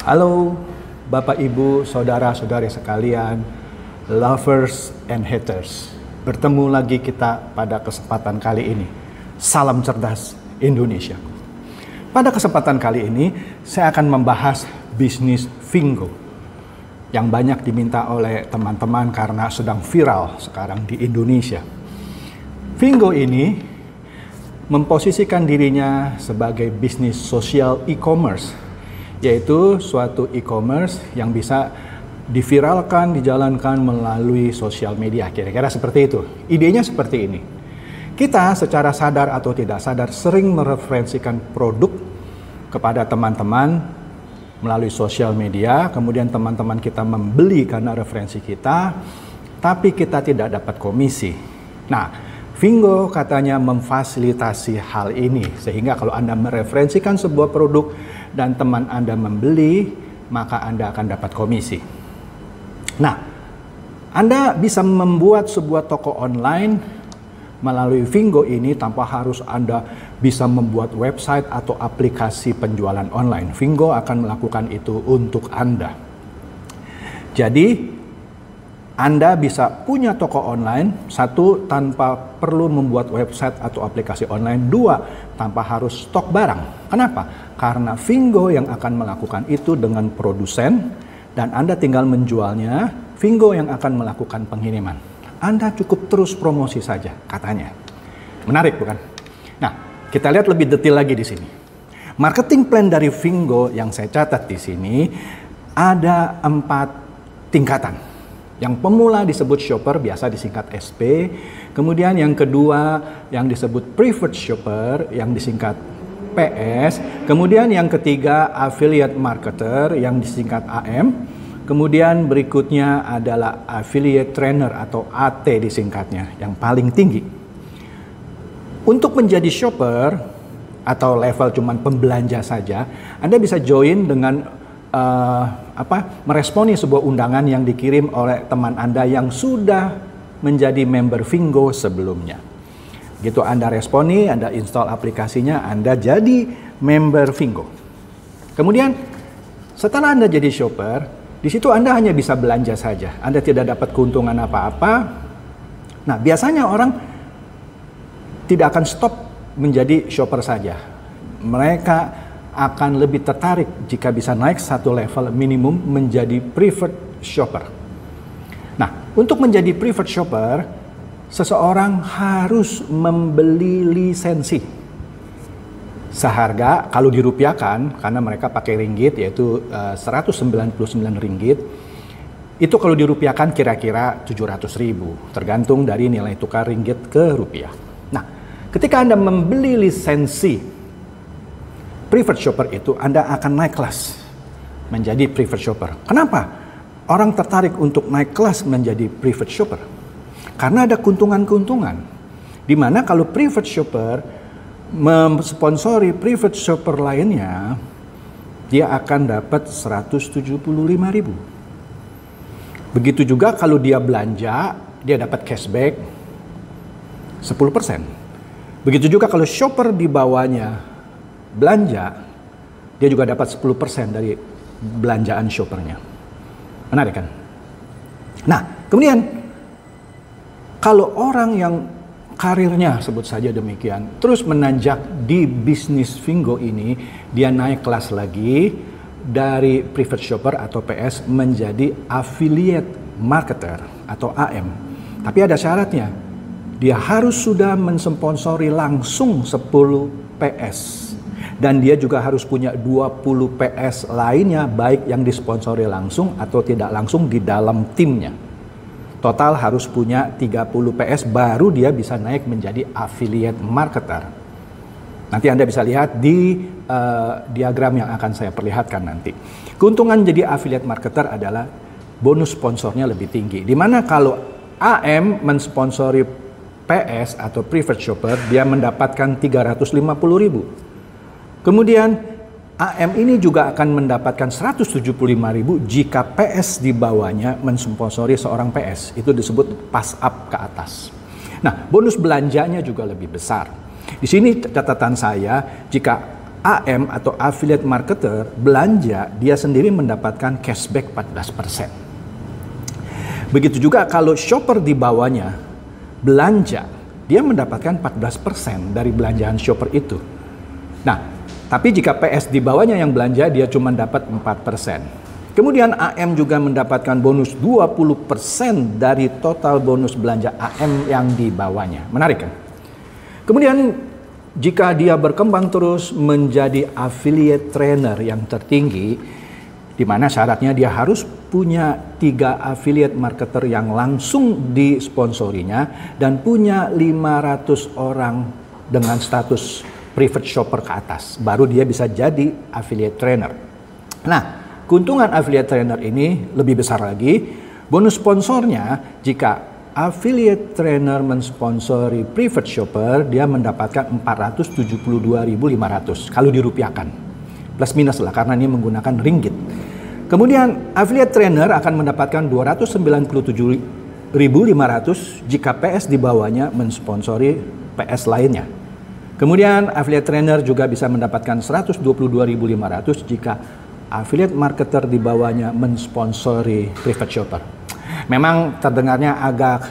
Halo Bapak Ibu, Saudara-saudari sekalian, lovers and haters. Bertemu lagi kita pada kesempatan kali ini. Salam cerdas Indonesia. Pada kesempatan kali ini saya akan membahas bisnis Fingo yang banyak diminta oleh teman-teman karena sedang viral sekarang di Indonesia. Fingo ini memposisikan dirinya sebagai bisnis sosial e-commerce, yaitu suatu e-commerce yang bisa diviralkan, dijalankan melalui sosial media. Kira-kira seperti itu. Idenya seperti ini. Kita secara sadar atau tidak sadar sering mereferensikan produk kepada teman-teman melalui sosial media, kemudian teman-teman kita membeli karena referensi kita, tapi kita tidak dapat komisi. Nah, Fingo katanya memfasilitasi hal ini, sehingga kalau Anda mereferensikan sebuah produk dan teman Anda membeli, maka Anda akan dapat komisi. Nah, Anda bisa membuat sebuah toko online melalui Fingo ini tanpa harus Anda bisa membuat website atau aplikasi penjualan online. Fingo akan melakukan itu untuk Anda. Jadi, Anda bisa punya toko online, satu, tanpa perlu membuat website atau aplikasi online, dua, tanpa harus stok barang. Kenapa? Karena Fingo yang akan melakukan itu dengan produsen, dan Anda tinggal menjualnya, Fingo yang akan melakukan pengiriman. Anda cukup terus promosi saja, katanya. Menarik bukan? Nah, kita lihat lebih detail lagi di sini. Marketing plan dari Fingo yang saya catat di sini, ada 4 tingkatan. Yang pemula disebut shopper, biasa disingkat SP. Kemudian yang kedua yang disebut preferred shopper, yang disingkat PS. Kemudian yang ketiga affiliate marketer, yang disingkat AM. Kemudian berikutnya adalah affiliate trainer atau AT disingkatnya, yang paling tinggi. Untuk menjadi shopper atau level cuman pembelanja saja, Anda bisa join dengan meresponi sebuah undangan yang dikirim oleh teman Anda yang sudah menjadi member Fingo sebelumnya. Gitu Anda responi, Anda install aplikasinya, Anda jadi member Fingo. Kemudian setelah Anda jadi shopper, di situ Anda hanya bisa belanja saja. Anda tidak dapat keuntungan apa-apa. Nah, biasanya orang tidak akan stop menjadi shopper saja. Mereka akan lebih tertarik jika bisa naik satu level minimum menjadi preferred shopper. Nah, untuk menjadi preferred shopper, seseorang harus membeli lisensi seharga, kalau dirupiahkan, karena mereka pakai ringgit, yaitu 199 ringgit, itu kalau dirupiahkan kira-kira 700.000, tergantung dari nilai tukar ringgit ke rupiah. Nah, ketika Anda membeli lisensi preferred shopper itu, Anda akan naik kelas menjadi preferred shopper. Kenapa orang tertarik untuk naik kelas menjadi preferred shopper? Karena ada keuntungan-keuntungan. Di mana kalau preferred shopper mensponsori preferred shopper lainnya, dia akan dapat 175.000. Begitu juga kalau dia belanja, dia dapat cashback 10%. Begitu juga kalau shopper di bawahnya belanja, dia juga dapat 10% dari belanjaan shoppernya. Menarik kan? Nah, kemudian kalau orang yang karirnya, sebut saja demikian, terus menanjak di bisnis Fingo ini, dia naik kelas lagi dari preferred shopper atau PS menjadi affiliate marketer atau AM. Tapi ada syaratnya. Dia harus sudah mensponsori langsung 10 PS. Dan dia juga harus punya 20 PS lainnya, baik yang disponsori langsung atau tidak langsung di dalam timnya. Total harus punya 30 PS, baru dia bisa naik menjadi affiliate marketer. Nanti Anda bisa lihat di diagram yang akan saya perlihatkan nanti. Keuntungan jadi affiliate marketer adalah bonus sponsornya lebih tinggi. Dimana kalau AM mensponsori PS atau preferred shopper, dia mendapatkan 350.000. Kemudian AM ini juga akan mendapatkan 175.000 jika PS di bawahnya mensponsori seorang PS. Itu disebut pass up ke atas. Nah, bonus belanjanya juga lebih besar. Di sini catatan saya, jika AM atau affiliate marketer belanja, dia sendiri mendapatkan cashback 14%. Begitu juga kalau shopper di bawahnya belanja, dia mendapatkan 14% dari belanjaan shopper itu. Nah, tapi jika PS di bawahnya yang belanja, dia cuma dapat 4%. Kemudian AM juga mendapatkan bonus 20% dari total bonus belanja AM yang di bawahnya. Menarik kan? Kemudian jika dia berkembang terus menjadi affiliate trainer yang tertinggi, di mana syaratnya dia harus punya 3 affiliate marketer yang langsung disponsorinya dan punya 500 orang dengan status private shopper ke atas, baru dia bisa jadi affiliate trainer. Nah, keuntungan affiliate trainer ini lebih besar lagi. Bonus sponsornya, jika affiliate trainer mensponsori private shopper, dia mendapatkan 472.500 kalau dirupiahkan. Plus minus lah, karena ini menggunakan ringgit. Kemudian affiliate trainer akan mendapatkan 297.500 jika PS di bawahnya mensponsori PS lainnya. Kemudian affiliate trainer juga bisa mendapatkan 122.500 jika affiliate marketer di bawahnya mensponsori private shopper. Memang terdengarnya agak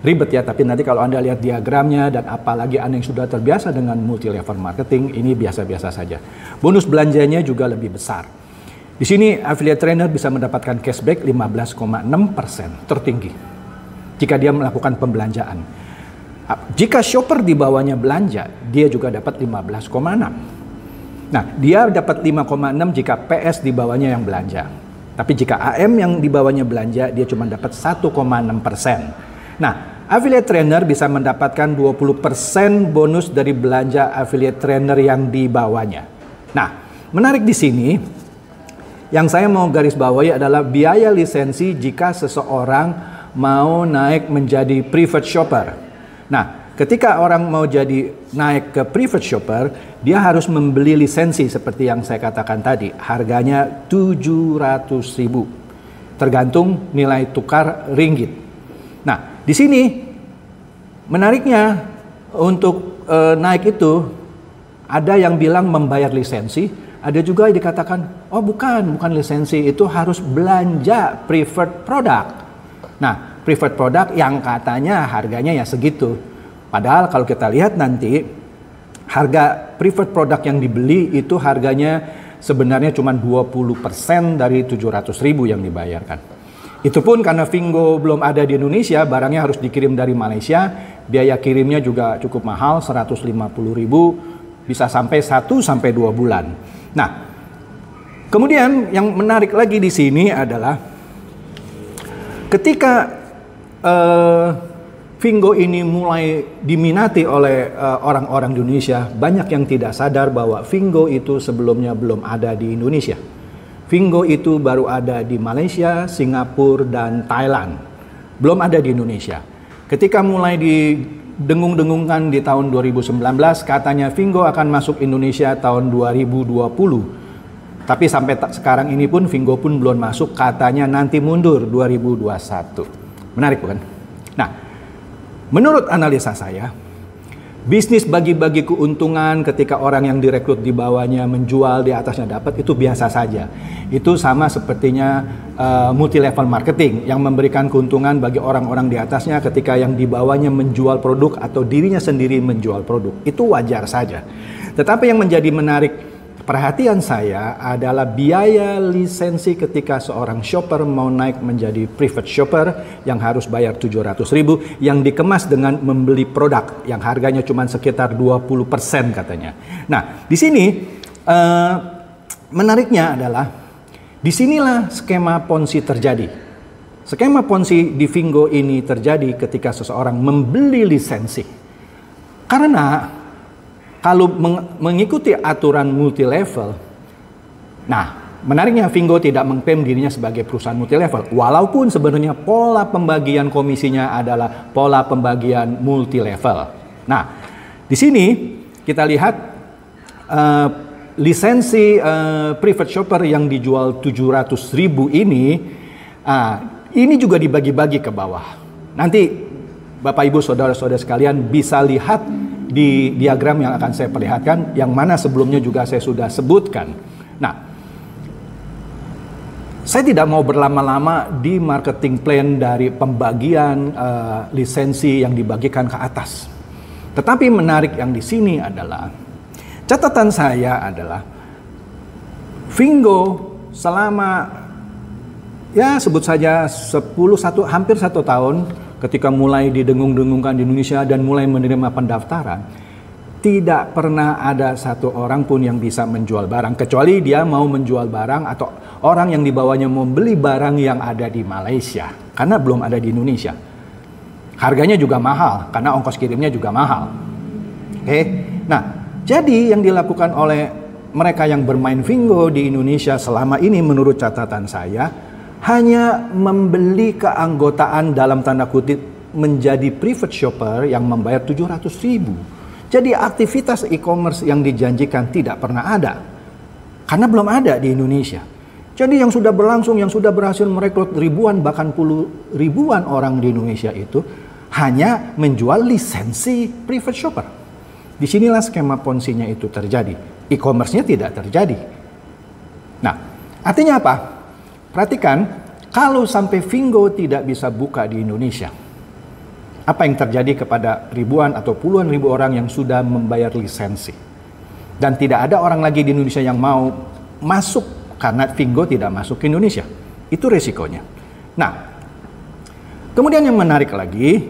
ribet ya, tapi nanti kalau Anda lihat diagramnya dan apalagi Anda yang sudah terbiasa dengan multi level marketing, ini biasa-biasa saja. Bonus belanjanya juga lebih besar. Di sini affiliate trainer bisa mendapatkan cashback 15,6%, tertinggi jika dia melakukan pembelanjaan. Jika shopper di bawahnya belanja, dia juga dapat 15,6. Nah, dia dapat 5,6 jika PS di bawahnya yang belanja. Tapi jika AM yang di bawahnya belanja, dia cuma dapat 1,6%. Nah, affiliate trainer bisa mendapatkan 20% bonus dari belanja affiliate trainer yang di bawahnya. Nah, menarik di sini, yang saya mau garis bawahi adalah biaya lisensi jika seseorang mau naik menjadi private shopper. Nah, ketika orang mau jadi naik ke private shopper, dia harus membeli lisensi seperti yang saya katakan tadi. Harganya 700.000, tergantung nilai tukar ringgit. Nah, di sini menariknya untuk naik itu, ada yang bilang membayar lisensi, ada juga yang dikatakan, oh bukan lisensi, itu harus belanja preferred product. Nah, preferred product yang katanya harganya ya segitu. Padahal kalau kita lihat nanti, harga preferred product yang dibeli itu harganya sebenarnya cuma 20% dari 700.000 yang dibayarkan. Itu pun karena Vingo belum ada di Indonesia, barangnya harus dikirim dari Malaysia, biaya kirimnya juga cukup mahal, 150.000, bisa sampai 1-2 bulan. Nah, kemudian yang menarik lagi di sini adalah ketika Vingo ini mulai diminati oleh orang-orang Indonesia, banyak yang tidak sadar bahwa Vingo itu sebelumnya belum ada di Indonesia. Vingo itu baru ada di Malaysia, Singapura, dan Thailand. Belum ada di Indonesia. Ketika mulai didengung-dengungkan di tahun 2019, katanya Vingo akan masuk Indonesia tahun 2020. Tapi sampai sekarang ini pun Vingo pun belum masuk, katanya nanti mundur 2021. Menarik bukan? Nah, menurut analisa saya, bisnis bagi-bagi keuntungan ketika orang yang direkrut di bawahnya menjual, di atasnya dapat, itu biasa saja. Itu sama sepertinya multi level marketing yang memberikan keuntungan bagi orang-orang di atasnya ketika yang di bawahnya menjual produk atau dirinya sendiri menjual produk. Itu wajar saja. Tetapi yang menjadi menarik perhatian saya adalah biaya lisensi ketika seorang shopper mau naik menjadi private shopper yang harus bayar 700.000 yang dikemas dengan membeli produk yang harganya cuma sekitar 20% katanya. Nah, di sini menariknya adalah disinilah skema Ponzi terjadi. Skema Ponzi di Vingo ini terjadi ketika seseorang membeli lisensi. Karena kalau mengikuti aturan multi level, nah menariknya Vingo tidak mengklaim dirinya sebagai perusahaan multi level, walaupun sebenarnya pola pembagian komisinya adalah pola pembagian multi level. Nah, di sini kita lihat lisensi private shopper yang dijual 700.000 ini juga dibagi-bagi ke bawah. Nanti Bapak Ibu saudara-saudara sekalian bisa lihat di diagram yang akan saya perlihatkan, yang mana sebelumnya juga saya sudah sebutkan. Nah, saya tidak mau berlama-lama di marketing plan dari pembagian lisensi yang dibagikan ke atas. Tetapi menarik yang di sini adalah, catatan saya adalah Vingo selama ya sebut saja hampir 1 tahun ketika mulai didengung-dengungkan di Indonesia dan mulai menerima pendaftaran, tidak pernah ada satu orang pun yang bisa menjual barang, kecuali dia mau menjual barang atau orang yang dibawanya mau beli barang yang ada di Malaysia, karena belum ada di Indonesia. Harganya juga mahal karena ongkos kirimnya juga mahal. Oke. Nah, jadi yang dilakukan oleh mereka yang bermain Vingo di Indonesia selama ini menurut catatan saya hanya membeli keanggotaan dalam tanda kutip menjadi private shopper yang membayar 700.000. Jadi aktivitas e-commerce yang dijanjikan tidak pernah ada. Karena belum ada di Indonesia. Jadi yang sudah berlangsung, yang sudah berhasil merekrut ribuan bahkan puluh ribuan orang di Indonesia itu hanya menjual lisensi private shopper. Disinilah skema ponzi-nya itu terjadi. E-commerce-nya tidak terjadi. Nah, artinya apa? Perhatikan, kalau sampai Vingo tidak bisa buka di Indonesia, apa yang terjadi kepada ribuan atau puluhan ribu orang yang sudah membayar lisensi? Dan tidak ada orang lagi di Indonesia yang mau masuk karena Vingo tidak masuk ke Indonesia. Itu resikonya. Nah, kemudian yang menarik lagi,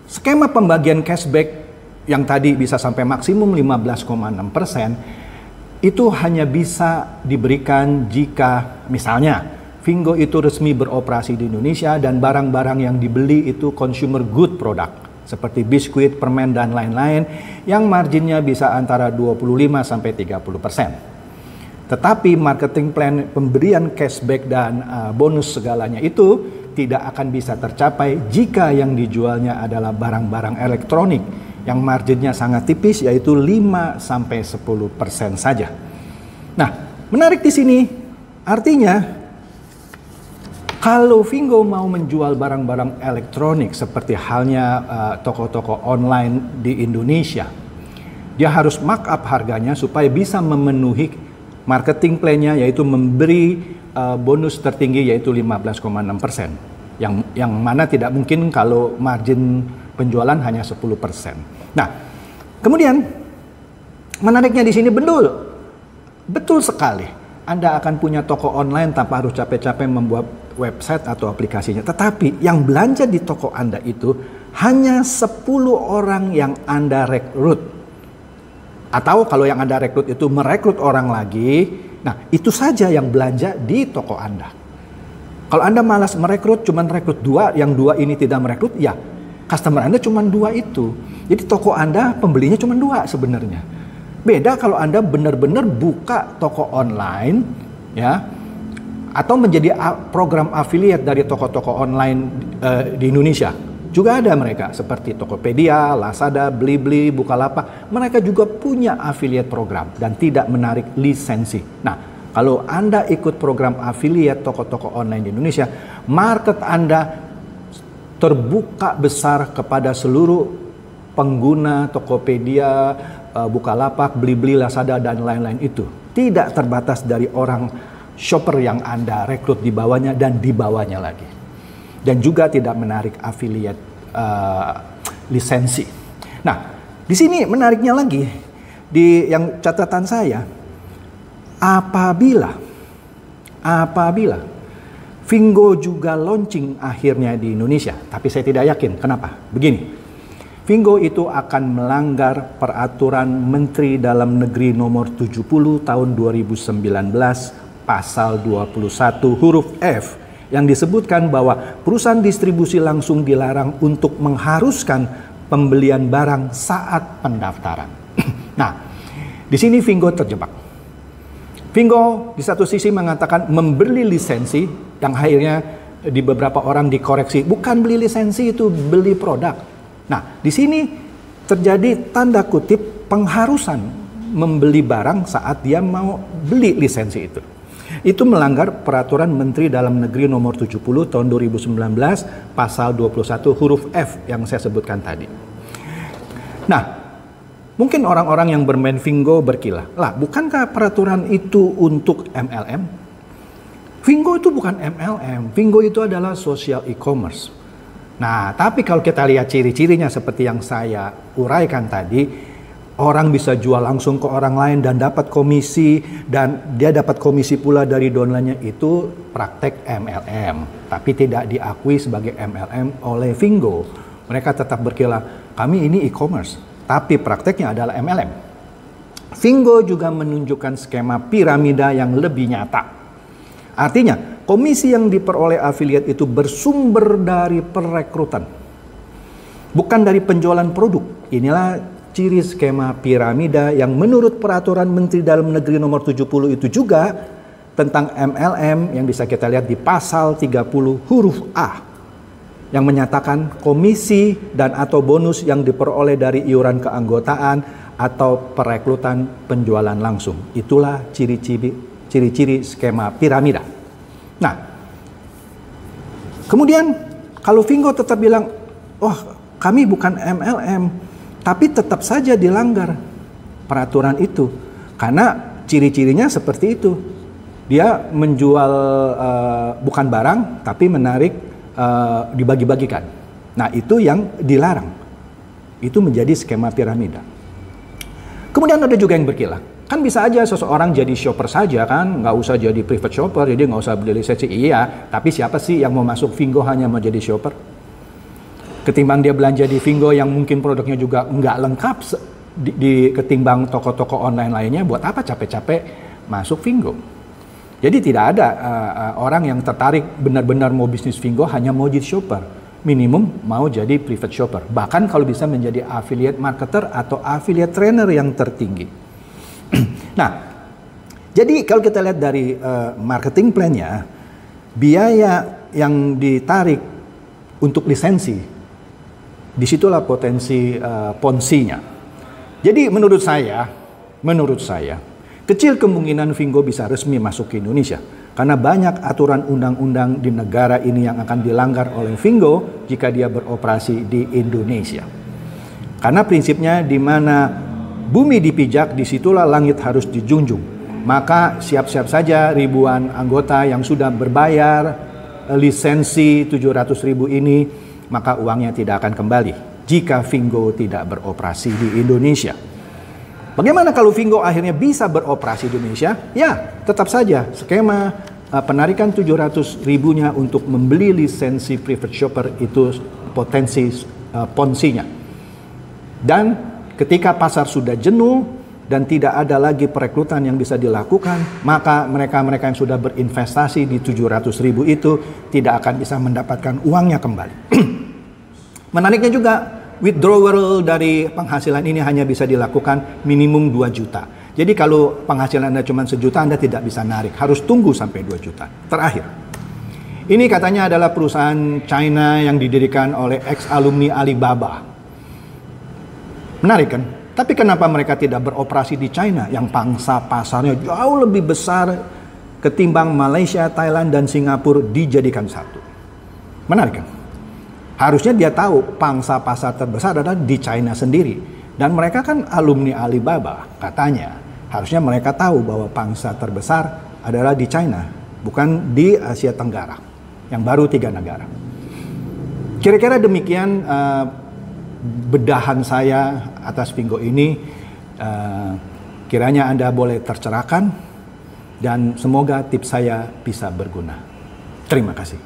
skema pembagian cashback yang tadi bisa sampai maksimum 15,6%, itu hanya bisa diberikan jika misalnya Vingo itu resmi beroperasi di Indonesia dan barang-barang yang dibeli itu consumer good product seperti biskuit, permen dan lain-lain yang marginnya bisa antara 25-30%. Tetapi marketing plan pemberian cashback dan bonus segalanya itu tidak akan bisa tercapai jika yang dijualnya adalah barang-barang elektronik yang marginnya sangat tipis, yaitu 5-10% saja. Nah, menarik di sini artinya kalau Vingo mau menjual barang-barang elektronik seperti halnya toko-toko online di Indonesia, dia harus markup harganya supaya bisa memenuhi marketing plan-nya, yaitu memberi bonus tertinggi yaitu 15,6%. Yang mana tidak mungkin kalau margin penjualan hanya 10%. Nah, kemudian menariknya di sini betul sekali. Anda akan punya toko online tanpa harus capek-capek membuat website atau aplikasinya. Tetapi yang belanja di toko Anda itu hanya 10 orang yang Anda rekrut. Atau kalau yang Anda rekrut itu merekrut orang lagi, nah itu saja yang belanja di toko Anda. Kalau Anda malas merekrut, cuma rekrut 2, yang 2 ini tidak merekrut, ya customer Anda cuma 2 itu. Jadi toko Anda pembelinya cuma 2 sebenarnya. Beda kalau Anda benar-benar buka toko online, ya, atau menjadi program affiliate dari toko-toko online di Indonesia. Juga ada mereka seperti Tokopedia, Lazada, Blibli, Bukalapak. Mereka juga punya affiliate program dan tidak menarik lisensi. Nah, kalau Anda ikut program affiliate toko-toko online di Indonesia, market Anda terbuka besar kepada seluruh pengguna Tokopedia, Bukalapak, Blibli, Lazada, dan lain-lain itu. Tidak terbatas dari orang shopper yang Anda rekrut di bawahnya dan di bawahnya lagi. Dan juga tidak menarik affiliate lisensi. Nah, di sini menariknya lagi, di yang catatan saya, apabila Vingo juga launching akhirnya di Indonesia, tapi saya tidak yakin. Kenapa? Begini, Vingo itu akan melanggar peraturan Menteri Dalam Negeri nomor 70 tahun 2019 pasal 21 huruf F yang disebutkan bahwa perusahaan distribusi langsung dilarang untuk mengharuskan pembelian barang saat pendaftaran. Nah, di sini Vingo terjebak. Vingo di satu sisi mengatakan membeli lisensi, yang akhirnya di beberapa orang dikoreksi, bukan beli lisensi itu beli produk. Nah, di sini terjadi tanda kutip pengharusan membeli barang saat dia mau beli lisensi itu. Itu melanggar peraturan Menteri Dalam Negeri nomor 70 tahun 2019 pasal 21 huruf F yang saya sebutkan tadi. Nah, Mungkin orang-orang yang bermain Vingo berkilah, lah bukankah peraturan itu untuk MLM? Vingo itu bukan MLM, Vingo itu adalah social e-commerce. Nah, tapi kalau kita lihat ciri-cirinya seperti yang saya uraikan tadi, orang bisa jual langsung ke orang lain dan dapat komisi, dan dia dapat komisi pula dari downline-nya, itu praktek MLM. Tapi tidak diakui sebagai MLM oleh Vingo. Mereka tetap berkilah, kami ini e-commerce, tapi prakteknya adalah MLM. Vingo juga menunjukkan skema piramida yang lebih nyata. Artinya, komisi yang diperoleh afiliat itu bersumber dari perekrutan, bukan dari penjualan produk. Inilah ciri skema piramida yang menurut peraturan Menteri Dalam Negeri nomor 70 itu juga tentang MLM yang bisa kita lihat di pasal 30 huruf A, yang menyatakan komisi dan atau bonus yang diperoleh dari iuran keanggotaan atau perekrutan penjualan langsung. Itulah ciri-ciri skema piramida. Nah, kemudian kalau Vingo tetap bilang, wah kami bukan MLM, tapi tetap saja dilanggar peraturan itu. Karena ciri-cirinya seperti itu. Dia menjual bukan barang, tapi menarik dibagi-bagikan. Nah, itu yang dilarang. Itu menjadi skema piramida. Kemudian ada juga yang berkilah. Kan bisa aja seseorang jadi shopper saja kan, nggak usah jadi private shopper, jadi nggak usah beli lisensi. Iya, tapi siapa sih yang mau masuk Vingo hanya mau jadi shopper? Ketimbang dia belanja di Vingo yang mungkin produknya juga nggak lengkap ketimbang toko-toko online lainnya, buat apa capek-capek masuk Vingo? Jadi tidak ada orang yang tertarik benar-benar mau bisnis Vingo hanya mau jadi shopper. Minimum mau jadi private shopper. Bahkan kalau bisa menjadi affiliate marketer atau affiliate trainer yang tertinggi. Nah, jadi kalau kita lihat dari marketing plan-nya, biaya yang ditarik untuk lisensi, disitulah potensi ponzi-nya. Jadi menurut saya, kecil kemungkinan Vingo bisa resmi masuk ke Indonesia. Karena banyak aturan undang-undang di negara ini yang akan dilanggar oleh Vingo jika dia beroperasi di Indonesia. Karena prinsipnya di mana bumi dipijak, disitulah langit harus dijunjung. Maka siap-siap saja ribuan anggota yang sudah berbayar lisensi 700.000 ini, maka uangnya tidak akan kembali jika Vingo tidak beroperasi di Indonesia. Bagaimana kalau Vingo akhirnya bisa beroperasi di Indonesia? Ya, tetap saja skema penarikan 700.000-nya untuk membeli lisensi private shopper itu potensi ponzi-nya. Dan ketika pasar sudah jenuh dan tidak ada lagi perekrutan yang bisa dilakukan, maka mereka-mereka yang sudah berinvestasi di 700.000 itu tidak akan bisa mendapatkan uangnya kembali. Menariknya juga, withdrawal dari penghasilan ini hanya bisa dilakukan minimum 2 juta. Jadi kalau penghasilan Anda cuma 1 juta, Anda tidak bisa narik. Harus tunggu sampai 2 juta. Terakhir, ini katanya adalah perusahaan China yang didirikan oleh ex-alumni Alibaba. Menarik kan? Tapi kenapa mereka tidak beroperasi di China yang pangsa pasarnya jauh lebih besar ketimbang Malaysia, Thailand, dan Singapura dijadikan satu? Menarik kan? Harusnya dia tahu pangsa pasar terbesar adalah di China sendiri. Dan mereka kan alumni Alibaba, katanya. Harusnya mereka tahu bahwa pangsa terbesar adalah di China, bukan di Asia Tenggara, yang baru 3 negara. Kira-kira demikian bedahan saya atas Vingo ini. Kiranya Anda boleh tercerahkan dan semoga tips saya bisa berguna. Terima kasih.